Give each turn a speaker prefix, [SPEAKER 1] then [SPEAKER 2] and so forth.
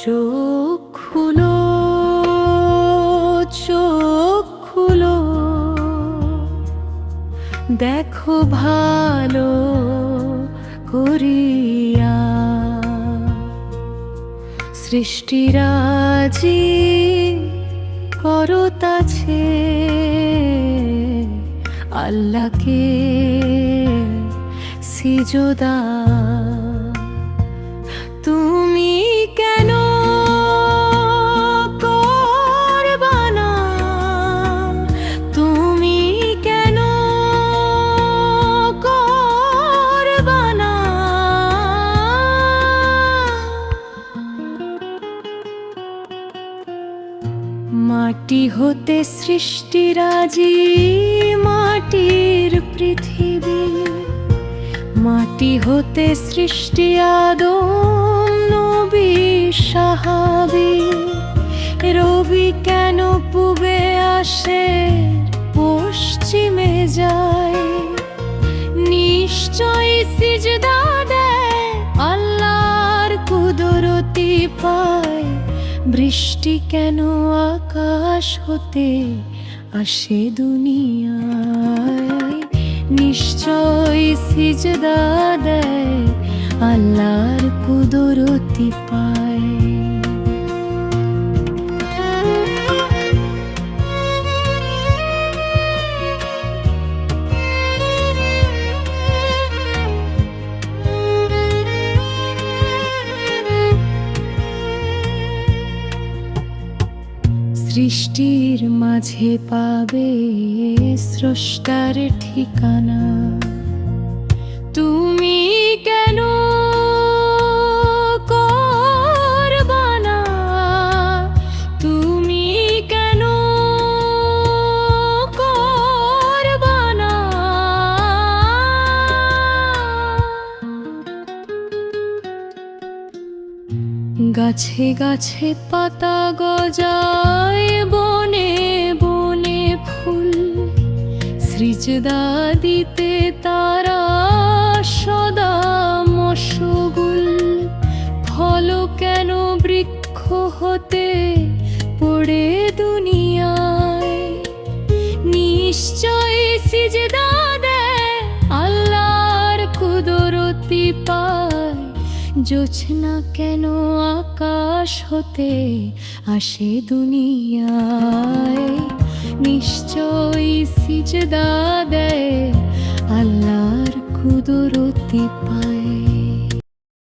[SPEAKER 1] চোখ খুলো, চোখ খুলো, দেখো ভালো করিয়া সৃষ্টিরাজি করতাছে আল্লাহকে সিজদা। তুমি কেন করবা না, তুমি কেন করবা না? মাটি হতে সৃষ্টিরাজি, মাটির পৃথিবী, মাটি হতে সৃষ্টি আদম নবী সাহাবী। রবি কেন পূবে আসে পশ্চিমে যায়, নিশ্চয় সিজদা দেয় আল্লাহর কুদরতি পায়। বৃষ্টি কেন আকাশ হতে আসে দুনিয়ায়, নিশ্চয় সিজদা দেয় আল্লাহর কুদরতি পায়। সৃষ্টির মাঝে পাবে স্রষ্টার ঠিকানা। তুমি কেন করবা না, তুমি কেন করবা না? গাছে গাছে পাতা গজায়, বনে বনে ফুল, সিজদা দিতে তারা সদা মশগুল। ফল কেন বৃক্ষ হতে পড়ে দুনিয়ায়, নিশ্চয় সিজদা দেয় আল্লাহর কুদরতি পায়। জোছনা কেন আকাশ হতে আসে দুনিয়ায়, নিশ্চয় সিজদা দেয় আল্লাহর কুদরতি পায়।